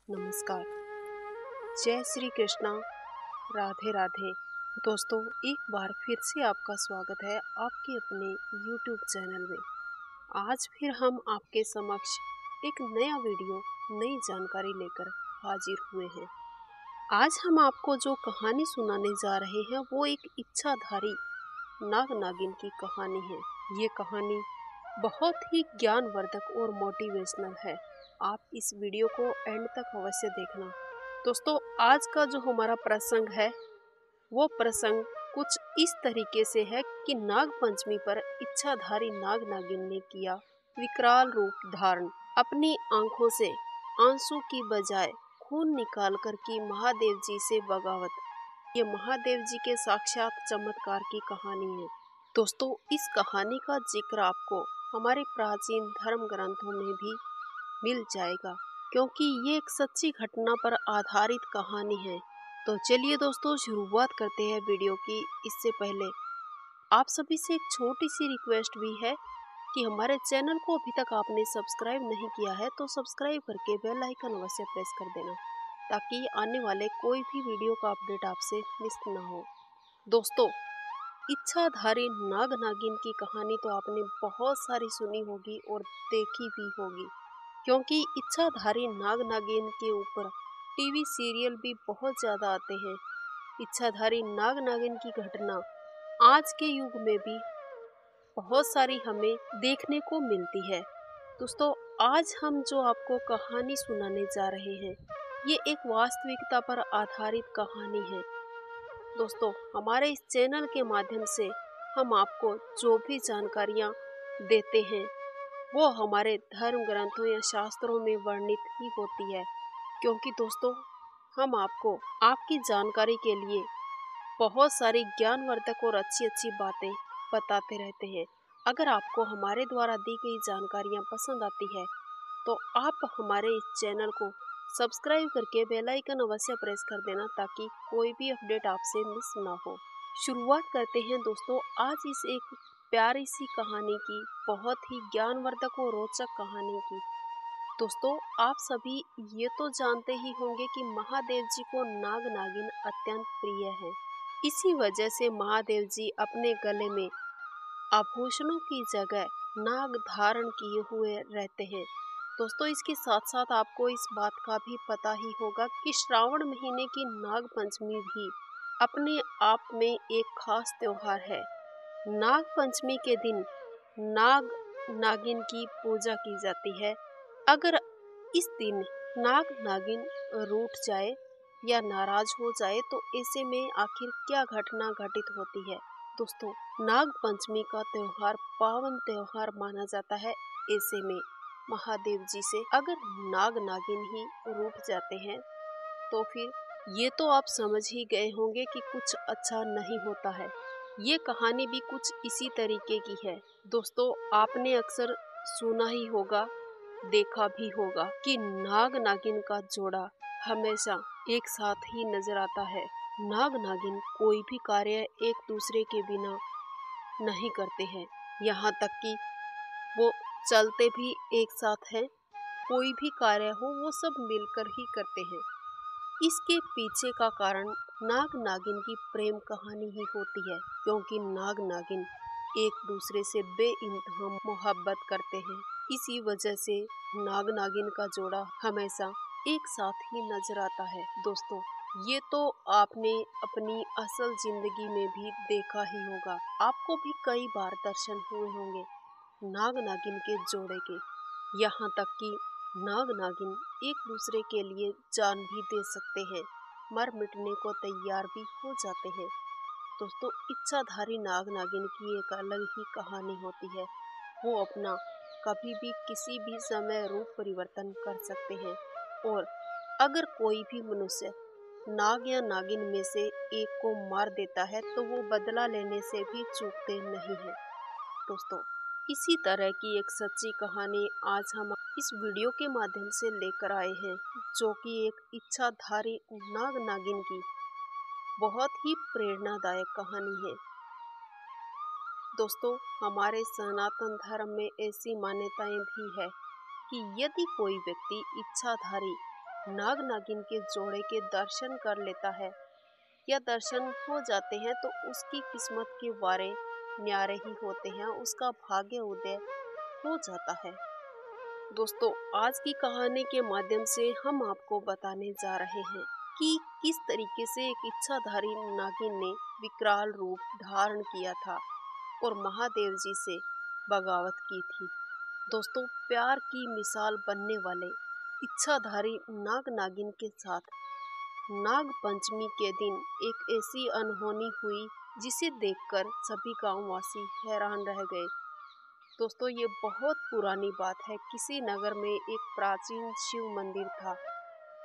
नमस्कार। जय श्री कृष्णा। राधे राधे। दोस्तों, एक बार फिर से आपका स्वागत है आपके अपने YouTube चैनल में। आज फिर हम आपके समक्ष एक नया वीडियो, नई जानकारी लेकर हाजिर हुए हैं। आज हम आपको जो कहानी सुनाने जा रहे हैं वो एक इच्छाधारी नाग नागिन की कहानी है। ये कहानी बहुत ही ज्ञानवर्धक और मोटिवेशनल है। आप इस वीडियो को एंड तक अवश्य देखना। दोस्तों, आज का जो हमारा प्रसंग है वो प्रसंग कुछ इस तरीके से है कि नाग पंचमी पर इच्छाधारी नाग नागिन ने किया विकराल रूप धारण। अपनी आंखों से आंसू की बजाय खून निकाल कर की महादेव जी से बगावत। ये महादेव जी के साक्षात चमत्कार की कहानी है। दोस्तों, इस कहानी का जिक्र आपको हमारे प्राचीन धर्म ग्रंथों में भी मिल जाएगा, क्योंकि ये एक सच्ची घटना पर आधारित कहानी है। तो चलिए दोस्तों, शुरुआत करते हैं वीडियो की। इससे पहले आप सभी से एक छोटी सी रिक्वेस्ट भी है कि हमारे चैनल को अभी तक आपने सब्सक्राइब नहीं किया है तो सब्सक्राइब करके बेल आइकन अवश्य प्रेस कर देना, ताकि आने वाले कोई भी वीडियो का अपडेट आपसे मिस ना हो। दोस्तों, इच्छाधारी नाग नागिन की कहानी तो आपने बहुत सारी सुनी होगी और देखी भी होगी, क्योंकि इच्छाधारी नाग नागिन के ऊपर टीवी सीरियल भी बहुत ज़्यादा आते हैं। इच्छाधारी नाग नागिन की घटना आज के युग में भी बहुत सारी हमें देखने को मिलती है। दोस्तों, आज हम जो आपको कहानी सुनाने जा रहे हैं ये एक वास्तविकता पर आधारित कहानी है। दोस्तों, हमारे इस चैनल के माध्यम से हम आपको जो भी जानकारियाँ देते हैं वो हमारे धर्म ग्रंथों या शास्त्रों में वर्णित ही होती है, क्योंकि दोस्तों हम आपको आपकी जानकारी के लिए बहुत सारी ज्ञानवर्धक और अच्छी अच्छी बातें बताते रहते हैं। अगर आपको हमारे द्वारा दी गई जानकारियाँ पसंद आती है तो आप हमारे इस चैनल को सब्सक्राइब करके बेल आइकन अवश्य प्रेस कर देना, ताकि कोई भी अपडेट आपसे मिस ना हो। शुरुआत करते हैं दोस्तों आज इस एक प्यारी सी कहानी की, बहुत ही ज्ञानवर्धक और रोचक कहानी की। दोस्तों, आप सभी ये तो जानते ही होंगे कि महादेव जी को नाग नागिन अत्यंत प्रिय है। इसी वजह से महादेव जी अपने गले में आभूषणों की जगह नाग धारण किए हुए रहते हैं। दोस्तों, इसके साथ साथ आपको इस बात का भी पता ही होगा कि श्रावण महीने की नाग पंचमी भी अपने आप में एक खास त्योहार है। नाग पंचमी के दिन नाग नागिन की पूजा की जाती है। अगर इस दिन नाग नागिन रूठ जाए या नाराज हो जाए तो ऐसे में आखिर क्या घटना घटित होती है। दोस्तों, नाग पंचमी का त्योहार पावन त्योहार माना जाता है। ऐसे में महादेव जी से अगर नाग नागिन ही रूठ जाते हैं तो फिर ये तो आप समझ ही गए होंगे कि कुछ अच्छा नहीं होता है। ये कहानी भी कुछ इसी तरीके की है। दोस्तों, आपने अक्सर सुना ही होगा, देखा भी होगा कि नाग नागिन का जोड़ा हमेशा एक साथ ही नजर आता है। नाग नागिन कोई भी कार्य एक दूसरे के बिना नहीं करते हैं, यहाँ तक कि वो चलते भी एक साथ हैं। कोई भी कार्य हो वो सब मिलकर ही करते हैं। इसके पीछे का कारण नाग नागिन की प्रेम कहानी ही होती है, क्योंकि नाग नागिन एक दूसरे से बेइंतहा मोहब्बत करते हैं। इसी वजह से नाग नागिन का जोड़ा हमेशा एक साथ ही नजर आता है। दोस्तों, ये तो आपने अपनी असल जिंदगी में भी देखा ही होगा। आपको भी कई बार दर्शन हुए होंगे नाग नागिन के जोड़े के। यहाँ तक कि नाग नागिन एक दूसरे के लिए जान भी दे सकते हैं, मर मिटने को तैयार भी हो जाते हैं। दोस्तों, इच्छाधारी नाग नागिन की एक अलग ही कहानी होती है। वो अपना कभी भी किसी भी समय रूप परिवर्तन कर सकते हैं, और अगर कोई भी मनुष्य नाग या नागिन में से एक को मार देता है तो वो बदला लेने से भी चूकते नहीं हैं। दोस्तों, इसी तरह की एक सच्ची कहानी आज हम इस वीडियो के माध्यम से लेकर आए हैं, जो कि एक इच्छाधारी नाग नागिन की बहुत ही प्रेरणादायक कहानी है। दोस्तों, हमारे सनातन धर्म में ऐसी मान्यताएं भी है कि यदि कोई व्यक्ति इच्छाधारी नाग नागिन के जोड़े के दर्शन कर लेता है या दर्शन हो जाते हैं तो उसकी किस्मत के वारे न्यारे ही होते हैं, उसका भाग्य उदय हो जाता है। दोस्तों, आज की कहानी के माध्यम से हम आपको बताने जा रहे हैं कि किस तरीके से एक इच्छाधारी नागिन ने विकराल रूप धारण किया था और महादेव जी से बगावत की थी। दोस्तों, प्यार की मिसाल बनने वाले इच्छाधारी नाग नागिन के साथ नाग पंचमी के दिन एक ऐसी अनहोनी हुई जिसे देखकर सभी गांववासी हैरान रह गए। दोस्तों, ये बहुत पुरानी बात है। किसी नगर में एक प्राचीन शिव मंदिर था।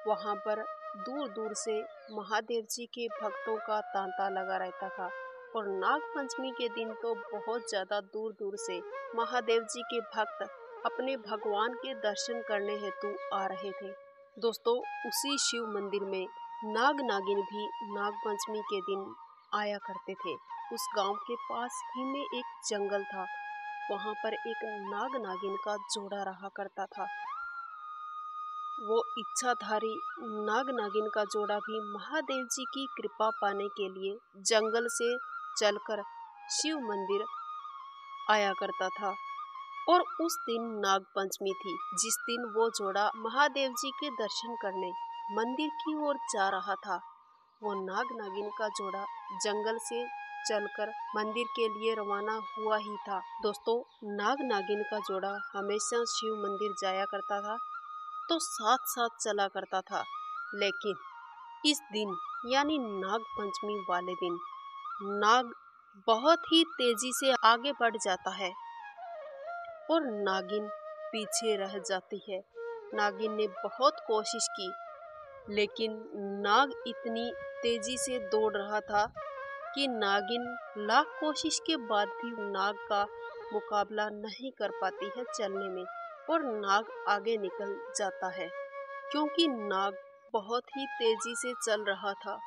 वहां पर दूर दूर से महादेव जी के भक्तों का तांता लगा रहता था और नाग पंचमी के दिन तो बहुत ज्यादा दूर दूर से महादेव जी के भक्त अपने भगवान के दर्शन करने हेतु आ रहे थे। दोस्तों, उसी शिव मंदिर में नाग नागिन भी नाग पंचमी के दिन आया करते थे। उस गांव के पास ही में एक जंगल था। वहां पर एक नाग नागिन का जोड़ा रहा करता था। वो इच्छाधारी नाग नागिन का जोड़ा भी महादेव जी की कृपा पाने के लिए जंगल से चलकर शिव मंदिर आया करता था। और उस दिन नाग पंचमी थी, जिस दिन वो जोड़ा महादेव जी के दर्शन करने मंदिर की ओर जा रहा था। वो नाग नागिन का जोड़ा जंगल से चलकर मंदिर के लिए रवाना हुआ ही था। दोस्तों, नाग नागिन का जोड़ा हमेशा शिव मंदिर जाया करता था तो साथ साथ चला करता था। लेकिन इस दिन यानी नाग पंचमी वाले दिन नाग बहुत ही तेजी से आगे बढ़ जाता है और नागिन पीछे रह जाती है। नागिन ने बहुत कोशिश की, लेकिन नाग इतनी तेजी से दौड़ रहा था कि नागिन लाख कोशिश के बाद भी नाग का मुकाबला नहीं कर पाती है चलने में और नाग आगे निकल जाता है, क्योंकि नाग बहुत ही तेजी से चल रहा था।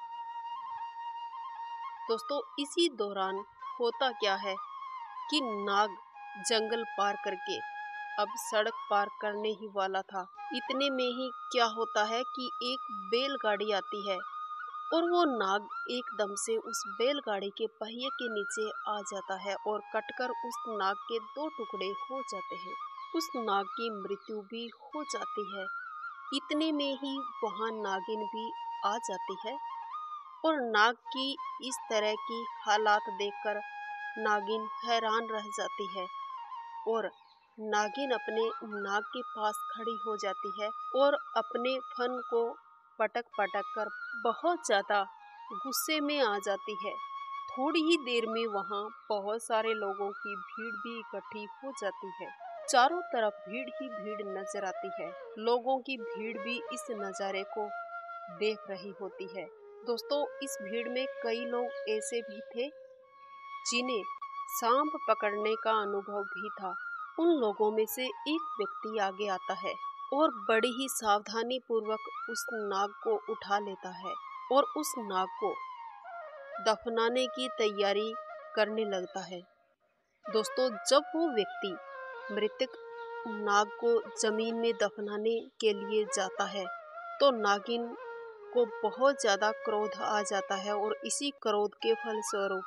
दोस्तों, इसी दौरान होता क्या है कि नाग जंगल पार करके अब सड़क पार करने ही वाला था। इतने में ही क्या होता है कि एक बैलगाड़ी आती है और वो नाग एकदम से उस बैलगाड़ी के पहिए के नीचे आ जाता है और कटकर उस नाग के दो टुकड़े हो जाते हैं। उस नाग की मृत्यु भी हो जाती है। इतने में ही वहां नागिन भी आ जाती है और नाग की इस तरह की हालात देखकर नागिन हैरान रह जाती है और नागिन अपने नाग के पास खड़ी हो जाती है और अपने फन को पटक पटक कर बहुत ज्यादा गुस्से में आ जाती है। थोड़ी ही देर में वहां बहुत सारे लोगों की भीड़ भी इकट्ठी हो जाती है। चारों तरफ भीड़ ही भीड़ नजर आती है। लोगों की भीड़ भी इस नज़ारे को देख रही होती है। दोस्तों, इस भीड़ में कई लोग ऐसे भी थे जिन्हें सांप पकड़ने का अनुभव भी था। उन लोगों में से एक व्यक्ति आगे आता है और बड़ी ही सावधानी पूर्वक उस नाग को उठा लेता है और उस नाग को दफनाने की तैयारी करने लगता है। दोस्तों, जब वो व्यक्ति मृतक नाग को जमीन में दफनाने के लिए जाता है तो नागिन को बहुत ज्यादा क्रोध आ जाता है और इसी क्रोध के फलस्वरूप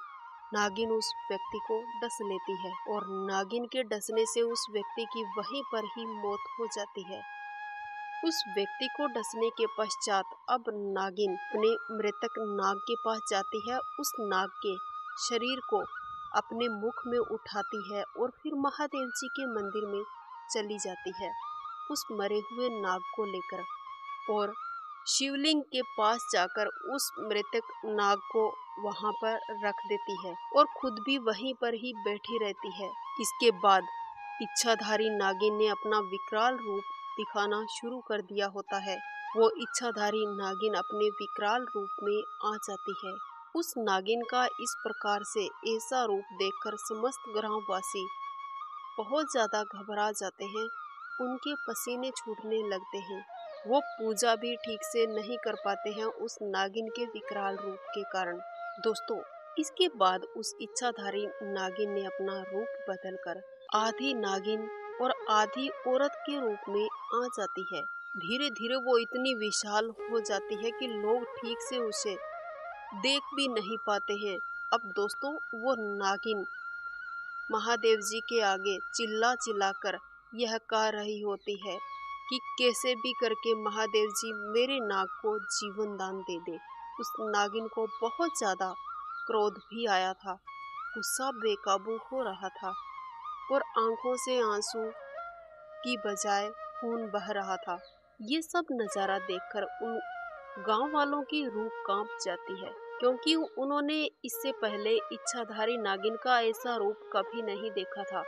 नागिन उस व्यक्ति को डस लेती है और नागिन के डसने से उस व्यक्ति की वहीं पर ही मौत हो जाती है। उस व्यक्ति को डसने के पश्चात अब नागिन अपने मृतक नाग के पास जाती है, उस नाग के शरीर को अपने मुख में उठाती है और फिर महादेव जी के मंदिर में चली जाती है उस मरे हुए नाग को लेकर और शिवलिंग के पास जाकर उस मृतक नाग को वहां पर रख देती है और खुद भी वहीं पर ही बैठी रहती है। इसके बाद इच्छाधारी नागिन ने अपना विकराल रूप दिखाना शुरू कर दिया होता है। वो इच्छाधारी नागिन अपने विकराल रूप में आ जाती है। उस नागिन का इस प्रकार से ऐसा रूप देखकर समस्त ग्रामवासी बहुत ज्यादा घबरा जाते हैं। उनके पसीने छूटने लगते हैं। वो पूजा भी ठीक से नहीं कर पाते हैं उस नागिन के विकराल रूप के कारण। दोस्तों, इसके बाद उस इच्छाधारी नागिन ने अपना रूप बदलकर आधी नागिन और आधी औरत के रूप में आ जाती है धीरे धीरे वो इतनी विशाल हो जाती है कि लोग ठीक से उसे देख भी नहीं पाते हैं। अब दोस्तों वो नागिन महादेव जी के आगे चिल्ला चिल्ला कर यह कह रही होती है कि कैसे भी करके महादेव जी मेरे नाग को जीवन दान दे दे। उस नागिन को बहुत ज्यादा क्रोध भी आया था, गुस्सा बेकाबू हो रहा था और आंखों से आंसू की बजाय खून बह रहा था। ये सब नजारा देखकर उन गांव वालों की रूह कांप जाती है, क्योंकि उन्होंने इससे पहले इच्छाधारी नागिन का ऐसा रूप कभी नहीं देखा था।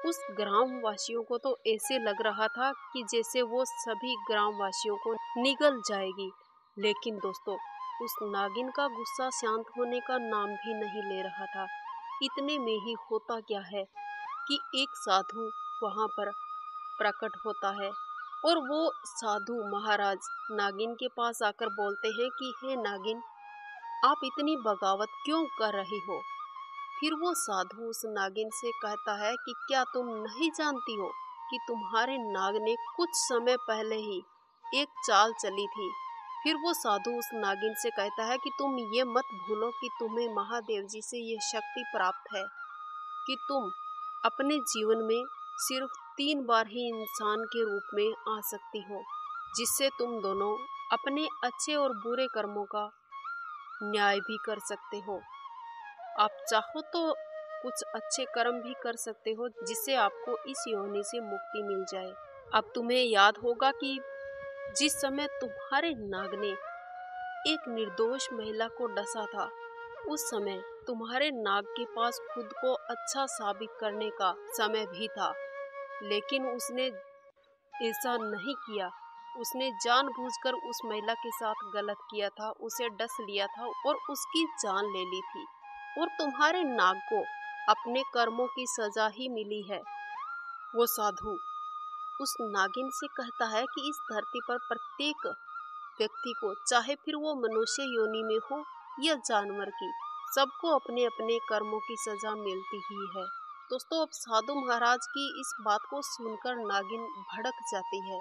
उस ग्राम वासियों को तो ऐसे लग रहा था कि जैसे वो सभी ग्राम वासियों को निगल जाएगी। लेकिन दोस्तों उस नागिन का गुस्सा शांत होने का नाम भी नहीं ले रहा था। इतने में ही होता क्या है कि एक साधु वहां पर प्रकट होता है और वो साधु महाराज नागिन के पास आकर बोलते हैं कि हे नागिन, आप इतनी बगावत क्यों कर रही हो। फिर वो साधु उस नागिन से कहता है कि क्या तुम नहीं जानती हो कि तुम्हारे नाग ने कुछ समय पहले ही एक चाल चली थी। फिर वो साधु उस नागिन से कहता है कि तुम ये मत भूलो कि तुम्हें महादेव जी से ये शक्ति प्राप्त है कि तुम अपने जीवन में सिर्फ 3 बार ही इंसान के रूप में आ सकती हो, जिससे तुम दोनों अपने अच्छे और बुरे कर्मों का न्याय भी कर सकते हो। आप चाहो तो कुछ अच्छे कर्म भी कर सकते हो जिससे आपको इस योनि से मुक्ति मिल जाए। अब तुम्हें याद होगा कि जिस समय तुम्हारे नाग ने एक निर्दोष महिला को डसा था, उस समय तुम्हारे नाग के पास खुद को अच्छा साबित करने का समय भी था, लेकिन उसने ऐसा नहीं किया। उसने जानबूझकर उस महिला के साथ गलत किया था, उसे डस लिया था और उसकी जान ले ली थी। और तुम्हारे नाग को अपने कर्मों की सजा ही मिली है। वो साधु उस नागिन से कहता है कि इस धरती पर प्रत्येक व्यक्ति को, चाहे फिर वो मनुष्य योनि में हो या जानवर की, सबको अपने अपने कर्मों की सजा मिलती ही है। दोस्तों अब साधु महाराज की इस बात को सुनकर नागिन भड़क जाती है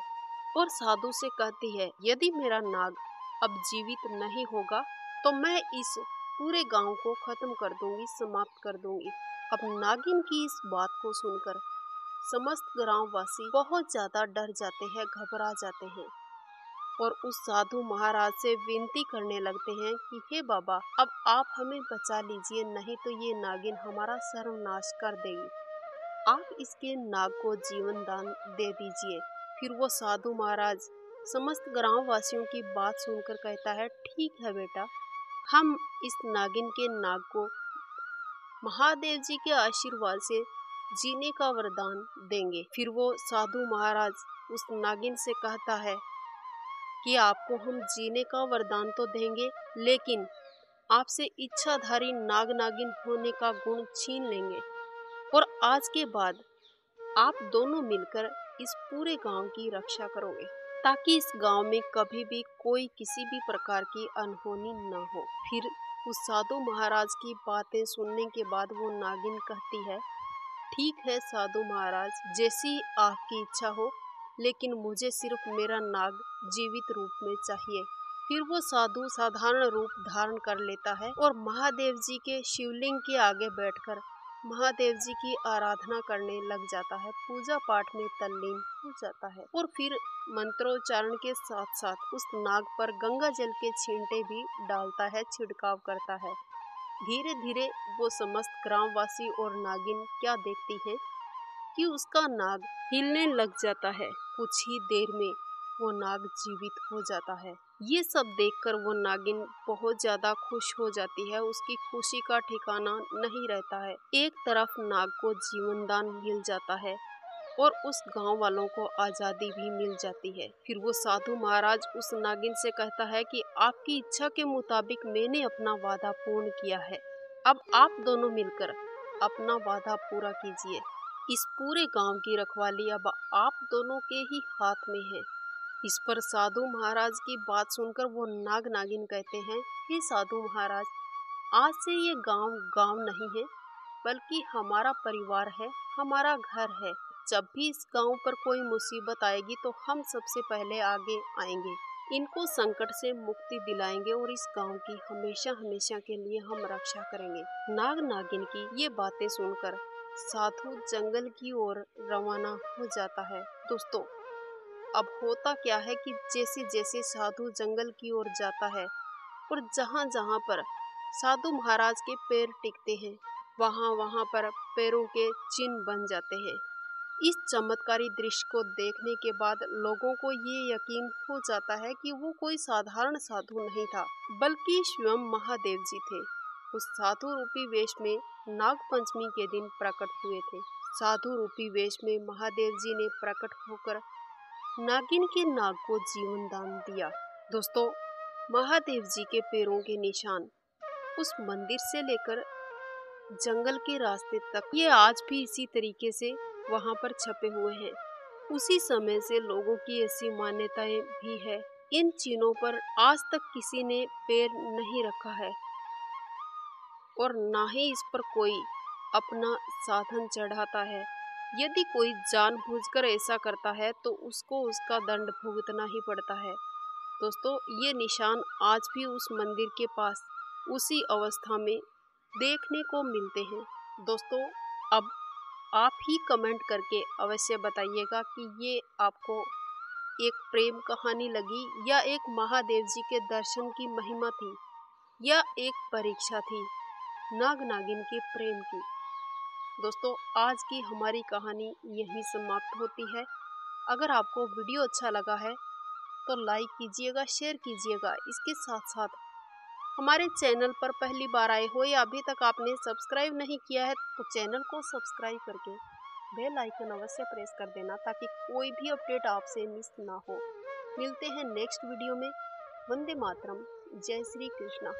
और साधु से कहती है, यदि मेरा नाग अब जीवित नहीं होगा तो मैं इस पूरे गांव को खत्म कर दूंगी, समाप्त कर दूंगी। अब नागिन की इस बात को सुनकर समस्त ग्रामवासी बहुत ज्यादा डर जाते हैं, घबरा जाते हैं और उस साधु महाराज से विनती करने लगते हैं कि हे बाबा, अब आप हमें बचा लीजिए, नहीं तो ये नागिन हमारा सर्वनाश कर देगी। आप इसके नाग को जीवन दान दे दीजिए। फिर वो साधु महाराज समस्त ग्रामवासियों की बात सुनकर कहता है, ठीक है बेटा, हम इस नागिन के नाग को महादेव जी के आशीर्वाद से जीने का वरदान देंगे। फिर वो साधु महाराज उस नागिन से कहता है कि आपको हम जीने का वरदान तो देंगे, लेकिन आपसे इच्छाधारी नाग नागिन होने का गुण छीन लेंगे और आज के बाद आप दोनों मिलकर इस पूरे गांव की रक्षा करोगे, ताकि इस गांव में कभी भी कोई किसी भी प्रकार की अनहोनी न हो। फिर उस साधु महाराज की बातें सुनने के बाद वो नागिन कहती है, ठीक है साधु महाराज, जैसी आपकी इच्छा हो, लेकिन मुझे सिर्फ मेरा नाग जीवित रूप में चाहिए। फिर वो साधु साधारण रूप धारण कर लेता है और महादेव जी के शिवलिंग के आगे बैठकर महादेव जी की आराधना करने लग जाता है, पूजा पाठ में तल्लीन हो जाता है और फिर मंत्रोच्चारण के साथ साथ उस नाग पर गंगा जल के छींटे भी डालता है, छिड़काव करता है। धीरे धीरे वो समस्त ग्रामवासी और नागिन क्या देखती है कि उसका नाग हिलने लग जाता है। कुछ ही देर में वो नाग जीवित हो जाता है। ये सब देखकर वो नागिन बहुत ज्यादा खुश हो जाती है, उसकी खुशी का ठिकाना नहीं रहता है। एक तरफ नाग को जीवन दान मिल जाता है और उस गांव वालों को आजादी भी मिल जाती है। फिर वो साधु महाराज उस नागिन से कहता है कि आपकी इच्छा के मुताबिक मैंने अपना वादा पूर्ण किया है, अब आप दोनों मिलकर अपना वादा पूरा कीजिए। इस पूरे गांव की रखवाली अब आप दोनों के ही हाथ में है। इस पर साधु महाराज की बात सुनकर वो नाग नागिन कहते हैं, हे साधु महाराज, आज से ये गांव गांव नहीं है, बल्कि हमारा परिवार है, हमारा घर है। जब भी इस गांव पर कोई मुसीबत आएगी तो हम सबसे पहले आगे आएंगे, इनको संकट से मुक्ति दिलाएंगे और इस गांव की हमेशा हमेशा के लिए हम रक्षा करेंगे। नाग नागिन की ये बातें सुनकर साधु जंगल की ओर रवाना हो जाता है। दोस्तों, अब होता क्या है कि जैसे जैसे साधु जंगल की ओर जाता है और जहाँ जहाँ पर साधु महाराज के पैर टिकते हैं वहाँ वहाँ पर पैरों के चिन्ह बन जाते हैं। इस चमत्कारी दृश्य को देखने के बाद लोगों को ये यकीन हो जाता है कि वो कोई साधारण साधु नहीं था, बल्कि स्वयं महादेव जी थे। उस साधु रूपी वेश में नाग पंचमी के दिन प्रकट हुए थे। साधु रूपी वेश में महादेव जी ने प्रकट होकर नागिन के नाग को जीवन दान दिया। दोस्तों, महादेव जी के पैरों के निशान उस मंदिर से लेकर जंगल के रास्ते तक ये आज भी इसी तरीके से वहां पर छपे हुए हैं। उसी समय से लोगों की ऐसी मान्यताएं भी है। इन चिन्हों पर आज तक किसी ने पैर नहीं रखा है और ना ही इस पर कोई अपना साधन चढ़ाता है। यदि कोई जानबूझकर ऐसा करता है तो उसको उसका दंड भुगतना ही पड़ता है। दोस्तों, ये निशान आज भी उस मंदिर के पास उसी अवस्था में देखने को मिलते हैं। दोस्तों, अब आप ही कमेंट करके अवश्य बताइएगा कि ये आपको एक प्रेम कहानी लगी या एक महादेव जी के दर्शन की महिमा थी या एक परीक्षा थी नाग नागिन के प्रेम की। दोस्तों, आज की हमारी कहानी यहीं समाप्त होती है। अगर आपको वीडियो अच्छा लगा है तो लाइक कीजिएगा, शेयर कीजिएगा। इसके साथ साथ हमारे चैनल पर पहली बार आए हो या अभी तक आपने सब्सक्राइब नहीं किया है तो चैनल को सब्सक्राइब करके बेल आइकन अवश्य प्रेस कर देना ताकि कोई भी अपडेट आपसे मिस ना हो। मिलते हैं नेक्स्ट वीडियो में। वंदे मातरम। जय श्री कृष्णा।